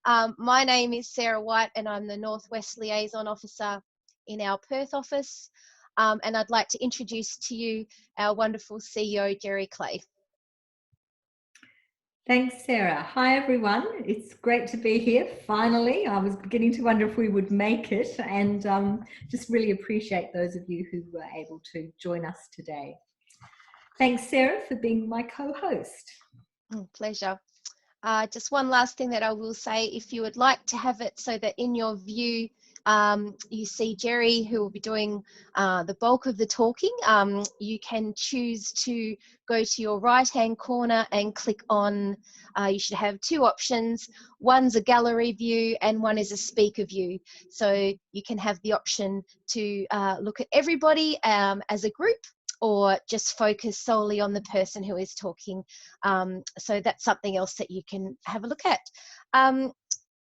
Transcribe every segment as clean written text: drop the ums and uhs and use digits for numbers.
EdConnect. My name is Sarah White and I'm the Northwest Liaison Officer in our Perth office. And I'd like to introduce to you our wonderful CEO, Gerri Clay. Thanks, Sarah. Hi, everyone. It's great to be here. Finally, I was beginning to wonder if we would make it, and just really appreciate those of you who were able to join us today. Thanks, Sarah, for being my co-host. Pleasure. Just one last thing that I will say, if you would like to have it so that in your view you see Gerri, who will be doing the bulk of the talking, you can choose to go to your right hand corner and click on, you should have two options. One's a gallery view and one is a speaker view. So you can have the option to look at everybody as a group, or just focus solely on the person who is talking. So that's something else that you can have a look at.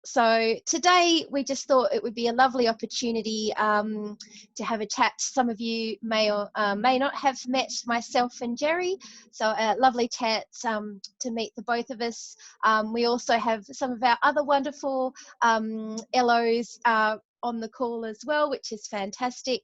So today we just thought it would be a lovely opportunity to have a chat. Some of you may or may not have met myself and Gerri, so a lovely chat to meet the both of us. We also have some of our other wonderful LOs on the call as well, which is fantastic.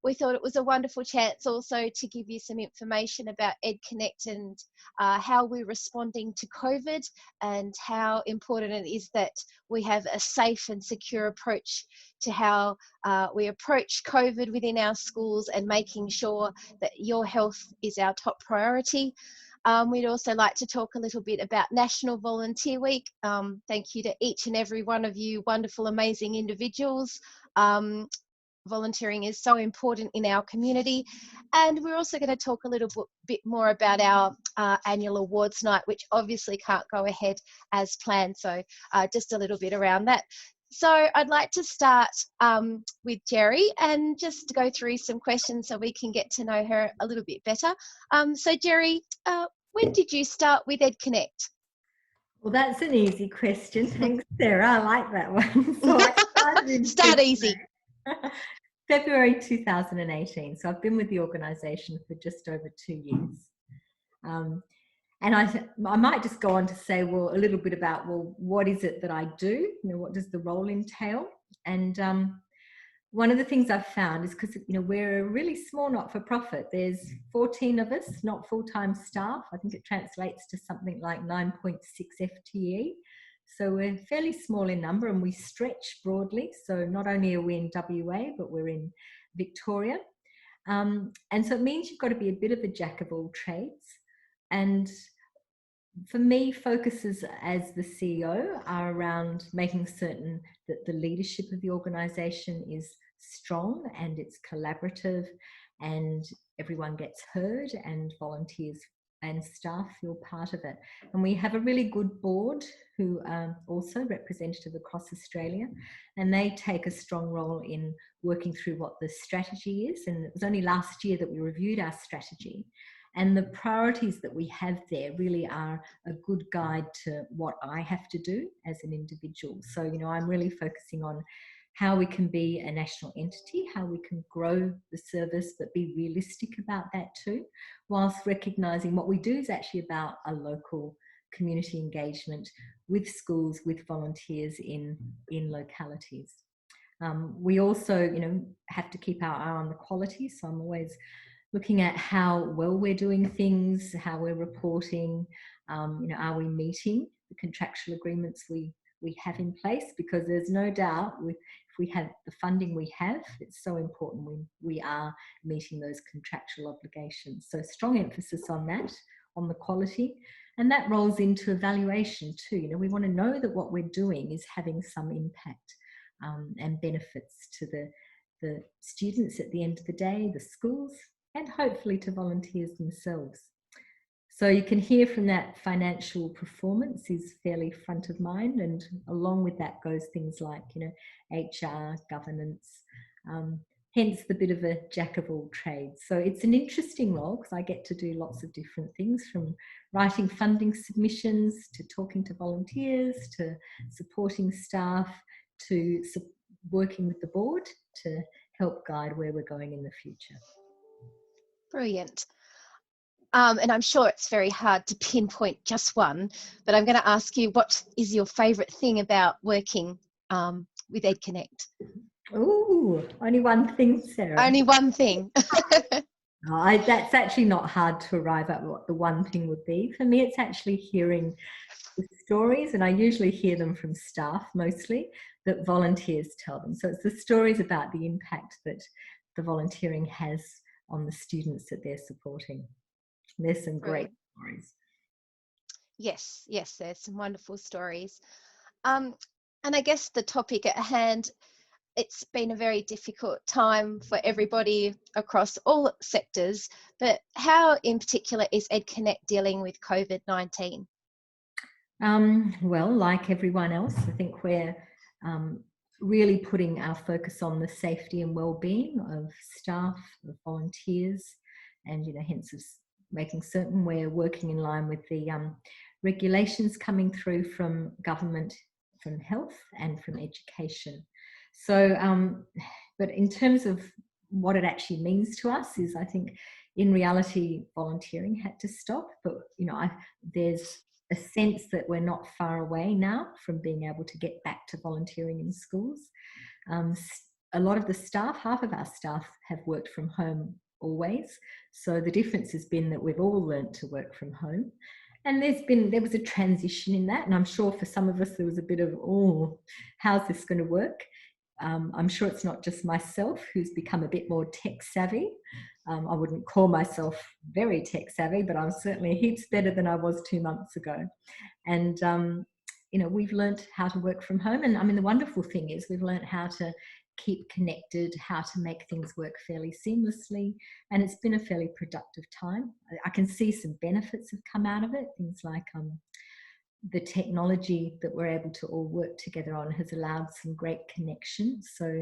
We thought it was a wonderful chance also to give you some information about EdConnect and how we're responding to COVID and how important it is that we have a safe and secure approach to how we approach COVID within our schools and making sure that your health is our top priority. We'd also like to talk a little bit about National Volunteer Week. Thank you to each and every one of you wonderful, amazing individuals. Volunteering is so important in our community, and we're also going to talk a little bit more about our annual awards night, which obviously can't go ahead as planned, so just a little bit around that. So I'd like to start with Gerri and just go through some questions so we can get to know her a little bit better. So Gerri, when did you start with EdConnect? Well, that's an easy question. Thanks, Sarah. I like that one. So I started in Start easy. February 2018. So I've been with the organisation for just over 2 years. And I might just go on to say, well, a little bit about, well, what is it that I do? You know, what does the role entail? And one of the things I've found is because, you know, we're a really small not-for-profit. There's 14 of us, not full-time staff. I think it translates to something like 9.6 FTE. So we're fairly small in number and we stretch broadly. So not only are we in WA, but we're in Victoria. And so it means you've got to be a bit of a jack of all trades. And for me, focuses as the CEO are around making certain that the leadership of the organisation is strong and it's collaborative and everyone gets heard and volunteers and staff feel part of it. And we have a really good board who are also representative across Australia, and they take a strong role in working through what the strategy is. And it was only last year that we reviewed our strategy. And the priorities that we have there really are a good guide to what I have to do as an individual. So, you know, I'm really focusing on how we can be a national entity, how we can grow the service, but be realistic about that too, whilst recognising what we do is actually about a local community engagement with schools, with volunteers in localities. We also, you know, have to keep our eye on the quality. So I'm always looking at how well we're doing things, how we're reporting, you know, are we meeting the contractual agreements we have in place? Because there's no doubt if we have the funding we have, it's so important we are meeting those contractual obligations. So strong emphasis on that, on the quality, and that rolls into evaluation too. You know, we want to know that what we're doing is having some impact and benefits to the students at the end of the day, the schools, and hopefully to volunteers themselves. So you can hear from that financial performance is fairly front of mind, and along with that goes things like, you know, HR, governance, hence the bit of a jack of all trades. So it's an interesting role because I get to do lots of different things, from writing funding submissions to talking to volunteers to supporting staff to working with the board to help guide where we're going in the future. Brilliant. And I'm sure it's very hard to pinpoint just one, but I'm going to ask you, what is your favourite thing about working with EdConnect? Oh, only one thing, Sarah. Only one thing. That's actually not hard to arrive at what the one thing would be. For me, it's actually hearing the stories, and I usually hear them from staff mostly, that volunteers tell them. So it's the stories about the impact that the volunteering has on the students that they're supporting. There's some great Brilliant. stories. Yes, there's some wonderful stories. And I guess the topic at hand, it's been a very difficult time for everybody across all sectors, but how in particular is EdConnect dealing with COVID-19? Well, like everyone else, I think we're really putting our focus on the safety and well-being of staff, of volunteers, and hence making certain we're working in line with the regulations coming through from government, from health, and from education. So, but in terms of what it actually means to us is, I think, in reality, volunteering had to stop. But there's a sense that we're not far away now from being able to get back to volunteering in schools. A lot of the staff, half of our staff, have worked from home always. So the difference has been that we've all learnt to work from home. And there was a transition in that. And I'm sure for some of us, there was a bit of, oh, how's this going to work? I'm sure it's not just myself who's become a bit more tech savvy. I wouldn't call myself very tech savvy, but I'm certainly heaps better than I was 2 months ago. And, we've learnt how to work from home. And I mean, the wonderful thing is we've learnt how to keep connected, how to make things work fairly seamlessly. And it's been a fairly productive time. I can see some benefits have come out of it. Things like the technology that we're able to all work together on has allowed some great connection. So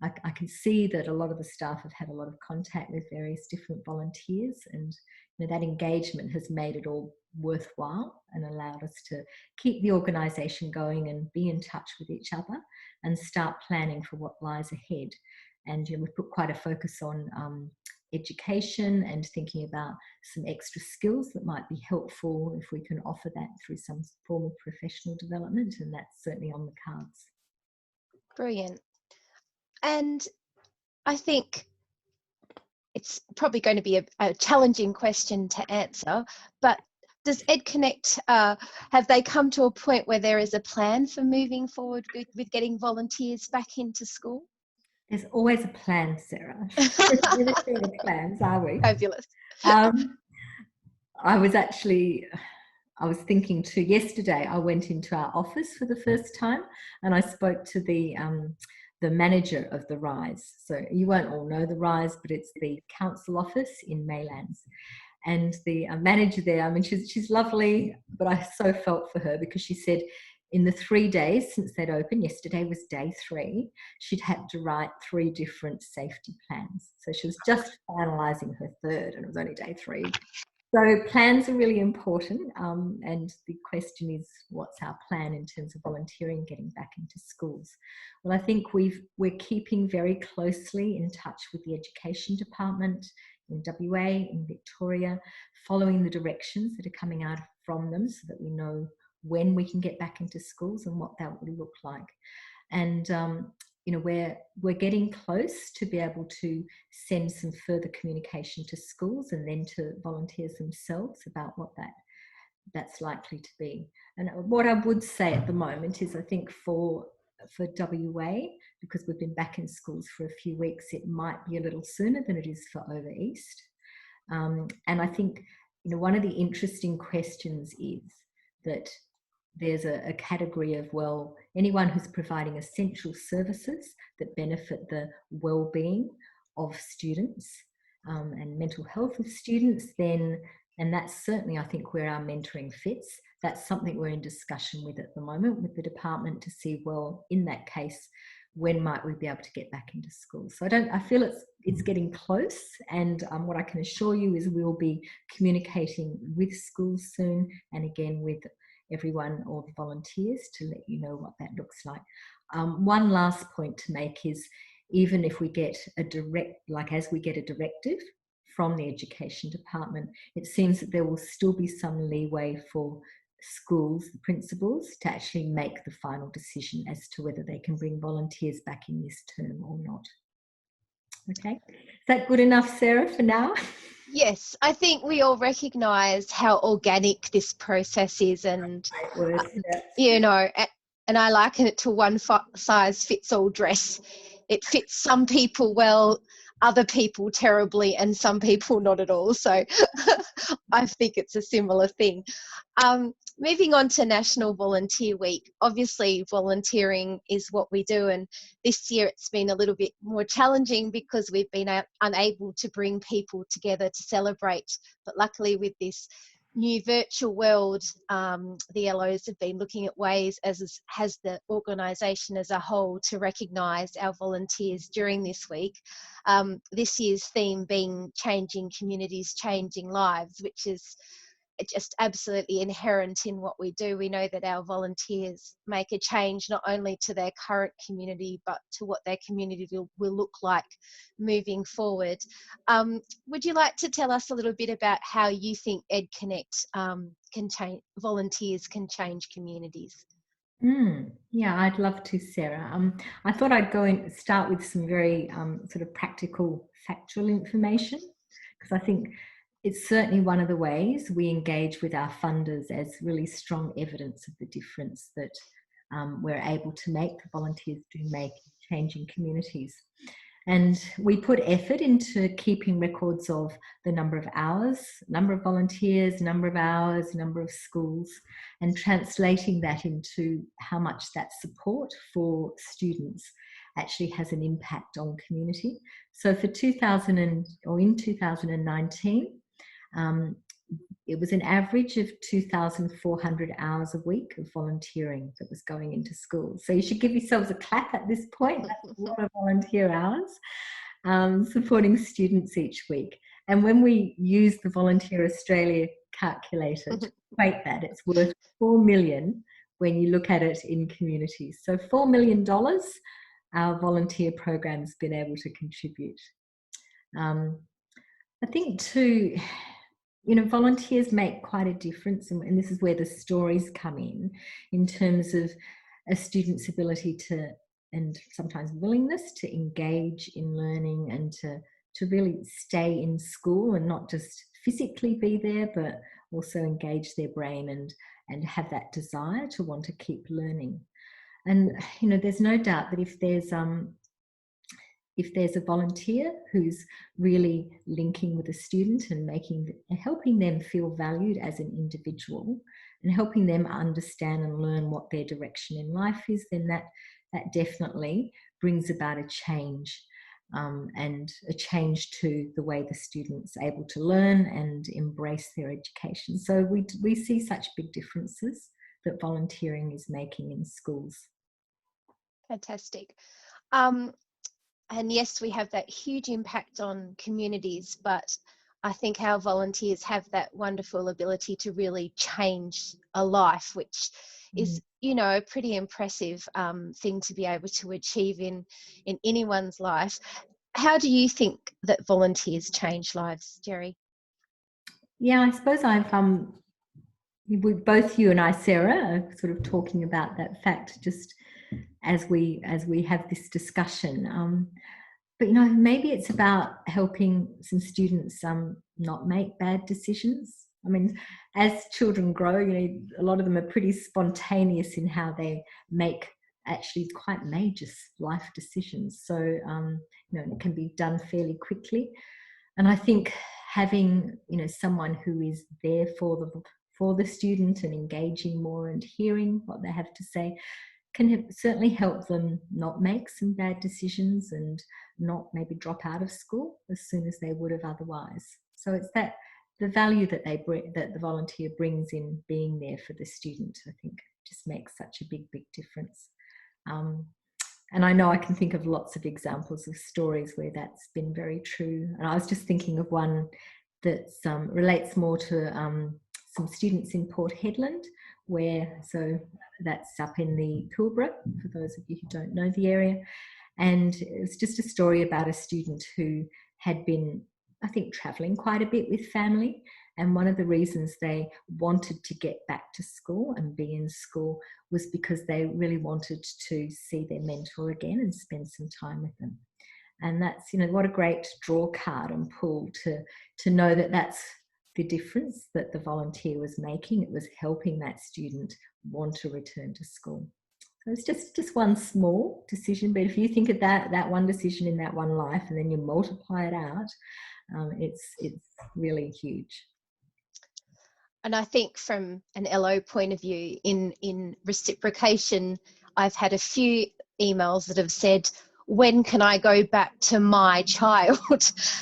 I can see that a lot of the staff have had a lot of contact with various different volunteers, and that engagement has made it all worthwhile and allowed us to keep the organisation going and be in touch with each other and start planning for what lies ahead. And we've put quite a focus on education and thinking about some extra skills that might be helpful if we can offer that through some form of professional development, and that's certainly on the cards. Brilliant. And I think it's probably going to be a challenging question to answer, but does EdConnect, have they come to a point where there is a plan for moving forward with getting volunteers back into school? There's always a plan, Sarah. We're never short of plans, are we? Fabulous. I was thinking too, yesterday I went into our office for the first time and I spoke to the manager of the RISE. So you won't all know the RISE, but it's the council office in Maylands. And the manager there, I mean, she's lovely, but I so felt for her because she said in the 3 days since they'd opened, yesterday was day 3, she'd had to write 3 different safety plans. So she was just finalising her 3rd and it was only day 3. So plans are really important, and the question is, what's our plan in terms of volunteering, getting back into schools? Well, I think we're keeping very closely in touch with the education department in WA, in Victoria, following the directions that are coming out from them so that we know when we can get back into schools and what that will look like. And we're getting close to be able to send some further communication to schools and then to volunteers themselves about what that's likely to be. And what I would say at the moment is, I think for WA, because we've been back in schools for a few weeks, it might be a little sooner than it is for over East. And I think one of the interesting questions is that there's a category of, well, anyone who's providing essential services that benefit the well-being of students and mental health of students, then, and that's certainly, I think, where our mentoring fits. That's something we're in discussion with at the moment with the department to see, well, in that case, when might we be able to get back into school? So I feel it's getting close, and what I can assure you is we'll be communicating with schools soon, and again with everyone, all the volunteers, to let you know what that looks like. One last point to make is, even if we get as we get a directive from the education department, it seems that there will still be some leeway for schools, the principals, to actually make the final decision as to whether they can bring volunteers back in this term or not. Okay, is that good enough, Sarah, for now? Yes, I think we all recognise how organic this process is, and Word, you know, and I liken it to one size fits all dress. It fits some people well, other people terribly, and some people not at all. So I think it's a similar thing. Moving on to National Volunteer Week, obviously volunteering is what we do, and this year it's been a little bit more challenging because we've been unable to bring people together to celebrate, but luckily with this new virtual world, the LOs have been looking at ways, as has the organisation as a whole, to recognise our volunteers during this week. This year's theme being Changing Communities, Changing Lives, which is just absolutely inherent in what we do. We know that our volunteers make a change not only to their current community, but to what their community will look like moving forward. Would you like to tell us a little bit about how you think EdConnect can change, volunteers can change communities? Yeah, I'd love to, Sarah. I thought I'd go and start with some very sort of practical, factual information, because I think it's certainly one of the ways we engage with our funders as really strong evidence of the difference that we're able to make, the volunteers do make in changing communities. And we put effort into keeping records of the number of hours, number of volunteers, number of hours, number of schools, and translating that into how much that support for students actually has an impact on community. So for in 2019, it was an average of 2,400 hours a week of volunteering that was going into schools. So you should give yourselves a clap at this point. That's a lot of volunteer hours supporting students each week. And when we use the Volunteer Australia calculator to equate that, it's worth $4 million when you look at it in communities. So $4 million our volunteer program's been able to contribute. I think too, volunteers make quite a difference, and this is where the stories come in terms of a student's ability to, and sometimes willingness to, engage in learning and to really stay in school and not just physically be there, but also engage their brain and have that desire to want to keep learning. And, there's no doubt that if there's a volunteer who's really linking with a student and helping them feel valued as an individual and helping them understand and learn what their direction in life is, then that definitely brings about a change, and a change to the way the student's able to learn and embrace their education. So we see such big differences that volunteering is making in schools. Fantastic. And yes, we have that huge impact on communities, but I think our volunteers have that wonderful ability to really change a life, which is, a pretty impressive thing to be able to achieve in anyone's life. How do you think that volunteers change lives, Gerri? Yeah, I suppose both you and I, Sarah, are sort of talking about that fact just as we have this discussion. But maybe it's about helping some students not make bad decisions. I mean, as children grow, a lot of them are pretty spontaneous in how they make actually quite major life decisions. So it can be done fairly quickly. And I think having someone who is there for the student and engaging more and hearing what they have to say can certainly help them not make some bad decisions and not maybe drop out of school as soon as they would have otherwise. So it's the value that that the volunteer brings in being there for the student, I think, just makes such a big difference. And I know I can think of lots of examples of stories where that's been very true. And I was just thinking of one that relates more to some students in Port Hedland, so that's up in the Pilbara, for those of you who don't know the area. And it was just a story about a student who had been I think, traveling quite a bit with family. And one of the reasons they wanted to get back to school and be in school was because they really wanted to see their mentor again and spend some time with them. And that's, you know, what a great draw card and pull to know that that's the difference that the volunteer was making. It was helping that student want to return to school. So it's just one small decision, but if you think of that one decision in that one life and then you multiply it out, it's really huge. And I think from an LO point of view, in reciprocation, I've had a few emails that have said, when can I go back to my child?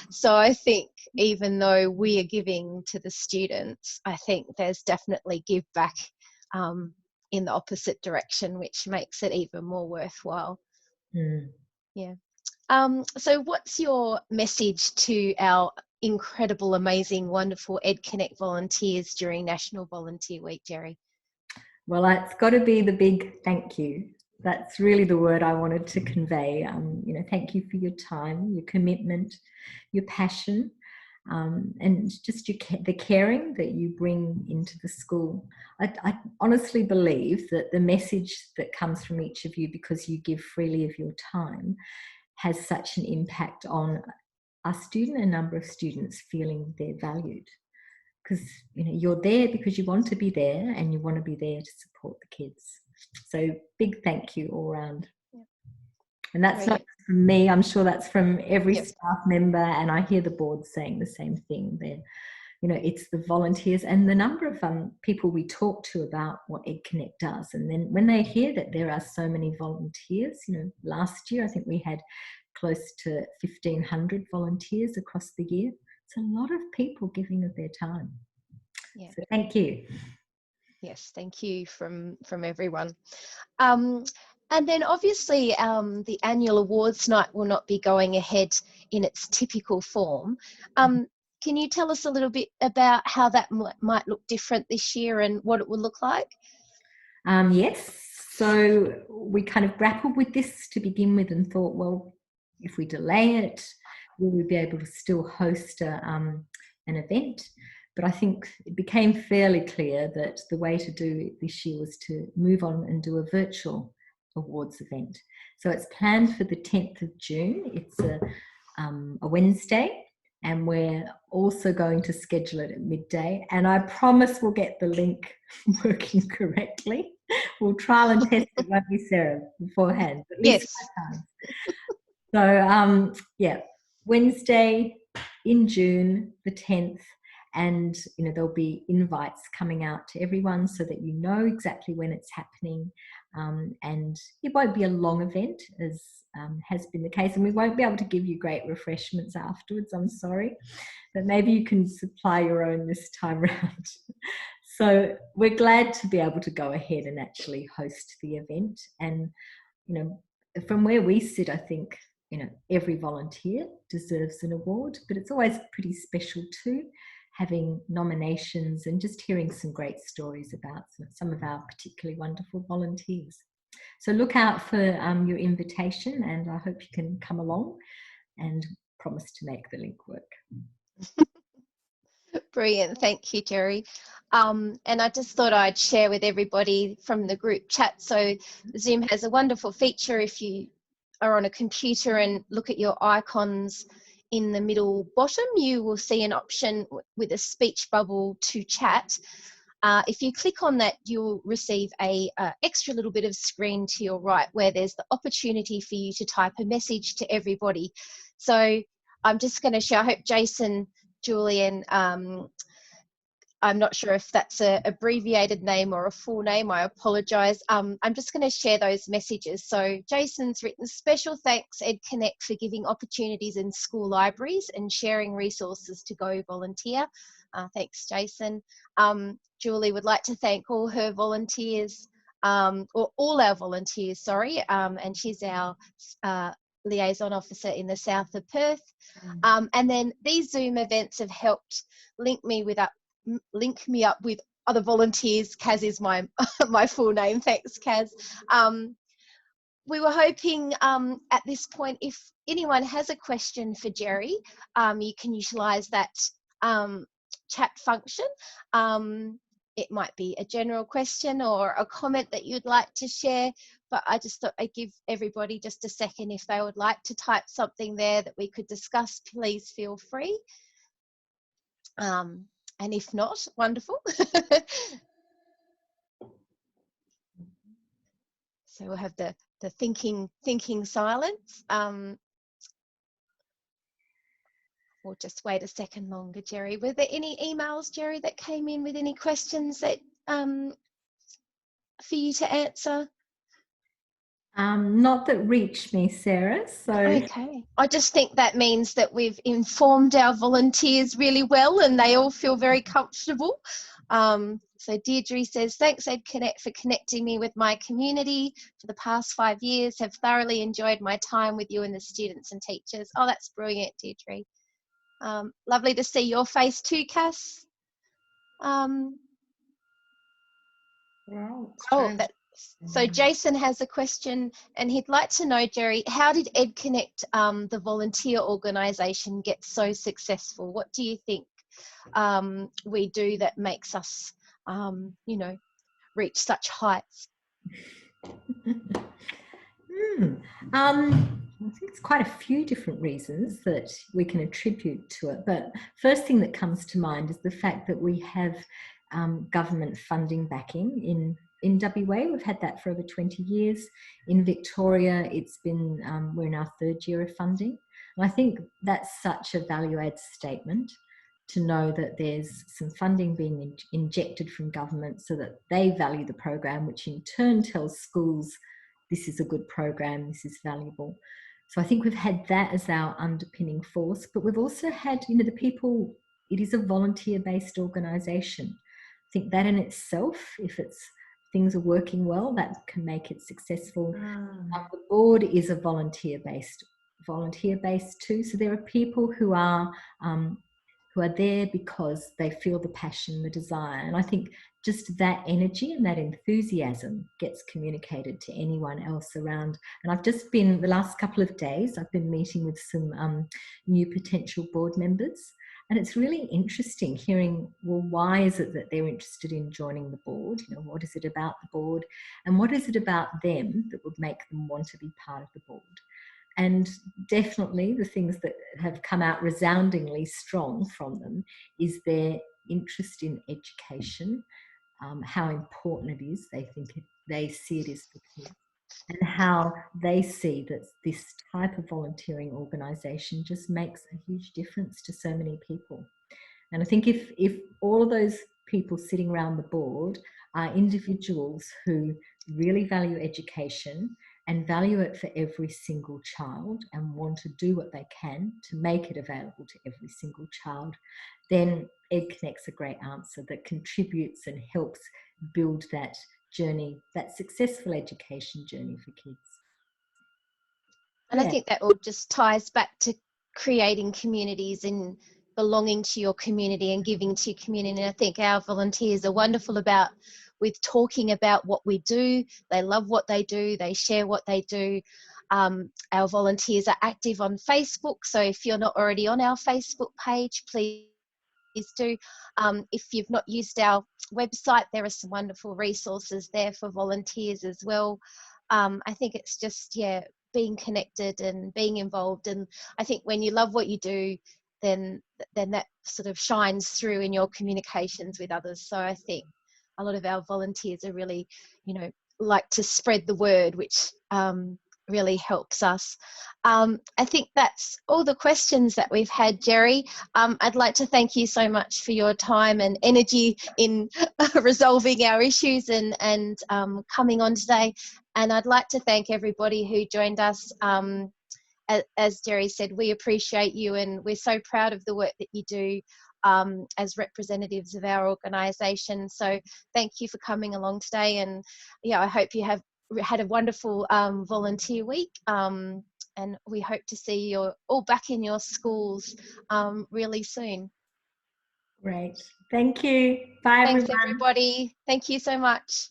So I think even though we are giving to the students, I think there's definitely give back in the opposite direction, which makes it even more worthwhile. Yeah. So what's your message to our incredible, amazing, wonderful EdConnect volunteers during National Volunteer Week, Gerri? Well, it's got to be the big thank you. That's really the word I wanted to convey. You know, thank you for your time, your commitment, your passion, and just the caring that you bring into the school. I honestly believe that the message that comes from each of you, because you give freely of your time, has such an impact on a student, a number of students feeling they're valued. Because, you know, you're there because you want to be there and you want to be there to support the kids. So big thank you all round. Yep. And that's not from me, I'm sure that's from every staff member, and I hear the board saying the same thing there. You know, it's the volunteers and the number of people we talk to about what EdConnect does. And then when they hear that there are so many volunteers, you know, last year I think we had close to 1,500 volunteers across the year. It's a lot of people giving of their time. Yeah. So thank you. Yes, thank you from everyone. And then obviously the annual awards night will not be going ahead in its typical form. Can you tell us a little bit about how that might look different this year and what it will look like? Yes. So we kind of grappled with this to begin with and thought, well, if we delay it, will we be able to still host an event? But I think it became fairly clear that the way to do it this year was to move on and do a virtual awards event. So it's planned for the 10th of June. It's a Wednesday, and we're also going to schedule it at midday. And I promise we'll get the link working correctly. We'll trial and test it, won't we, Sarah, beforehand? At least 5 times. So, yeah, Wednesday in June, the 10th. And, you know, there'll be invites coming out to everyone so that you know exactly when it's happening. And it won't be a long event, as has been the case. And we won't be able to give you great refreshments afterwards, I'm sorry. But maybe you can supply your own this time around. So we're glad to be able to go ahead and actually host the event. And, you know, from where we sit, I think, you know, every volunteer deserves an award, but it's always pretty special too, having nominations and just hearing some great stories about some of our particularly wonderful volunteers. So look out for your invitation, and I hope you can come along, and promise to make the link work. Brilliant. Thank you, Gerri. And I just thought I'd share with everybody from the group chat. So Zoom has a wonderful feature. If you are on a computer and look at your icons in the middle bottom, you will see an option with a speech bubble to chat. If you click on that, you'll receive a extra little bit of screen to your right where there's the opportunity for you to type a message to everybody. So I'm just going to share, I hope Jason, Julian, I'm not sure if that's an abbreviated name or a full name, I apologise. I'm just going to share those messages. So Jason's written, special thanks EdConnect for giving opportunities in school libraries and sharing resources to go volunteer. Thanks, Jason. Julie would like to thank all her volunteers, or all our volunteers, sorry, and she's our liaison officer in the south of Perth. And then these Zoom events have helped link me up with other volunteers. Kaz is my my full name. Thanks, Kaz. We were hoping at this point, if anyone has a question for Gerri, you can utilize that chat function. It might be a general question or a comment that you'd like to share, but I just thought I'd give everybody just a second. If they would like to type something there that we could discuss, please feel free. And if not, wonderful. So we'll have the thinking silence. We'll just wait a second longer, Gerri. Were there any emails, Gerri, that came in with any questions that for you to answer? Not that reached me, Sarah. So okay, I just think that means that we've informed our volunteers really well, and they all feel very comfortable. So Deirdre says, thanks EdConnect for connecting me with my community for the past 5 years. Have thoroughly enjoyed my time with you and the students and teachers. Oh, that's brilliant, Deirdre. Lovely to see your face too, Cass. So Jason has a question, and he'd like to know, Gerri, how did EdConnect, the volunteer organisation, get so successful? What do you think we do that makes us, you know, reach such heights? I think it's quite a few different reasons that we can attribute to it. But first thing that comes to mind is the fact that we have government funding backing in WA. We've had that for over 20 years. In Victoria, it's been, we're in our 3rd year of funding. And I think that's such a value-add statement to know that there's some funding being injected from government so that they value the program, which in turn tells schools this is a good program, this is valuable. So I think we've had that as our underpinning force, but we've also had, you know, the people, it is a volunteer-based organisation. I think that in itself, if things are working well, that can make it successful. The board is a volunteer-based too. So there are people who are there because they feel the passion, the desire. And I think just that energy and that enthusiasm gets communicated to anyone else around. And I've just been, the last couple of days, I've been meeting with some new potential board members. And it's really interesting hearing, well, why is it that they're interested in joining the board? You know, what is it about the board? And what is it about them that would make them want to be part of the board? And definitely the things that have come out resoundingly strong from them is their interest in education, how important it is, they see it is for kids, and how they see that this type of volunteering organisation just makes a huge difference to so many people. And I think if all of those people sitting around the board are individuals who really value education and value it for every single child and want to do what they can to make it available to every single child, then EdConnect's a great answer that contributes and helps build that journey, that successful education journey for kids. And I think that all just ties back to creating communities and belonging to your community and giving to your community. And I think our volunteers are wonderful with talking about what we do. They love what they do. They share what they do. Our volunteers are active on Facebook. So if you're not already on our Facebook page, please do. If you've not used our website, there are some wonderful resources there for volunteers as well. I think it's just, being connected and being involved. And I think when you love what you do, then that sort of shines through in your communications with others. So I think a lot of our volunteers are really, you know, like to spread the word, which really helps us. I think that's all the questions that we've had, Gerri. I'd like to thank you so much for your time and energy in resolving our issues and coming on today. And I'd like to thank everybody who joined us. As Gerri said, we appreciate you and we're so proud of the work that you do as representatives of our organisation. So thank you for coming along today. And I hope you have had a wonderful volunteer week. And we hope to see you all back in your schools really soon. Great. Thank you. Bye, everyone. Thanks, everybody. Thank you so much.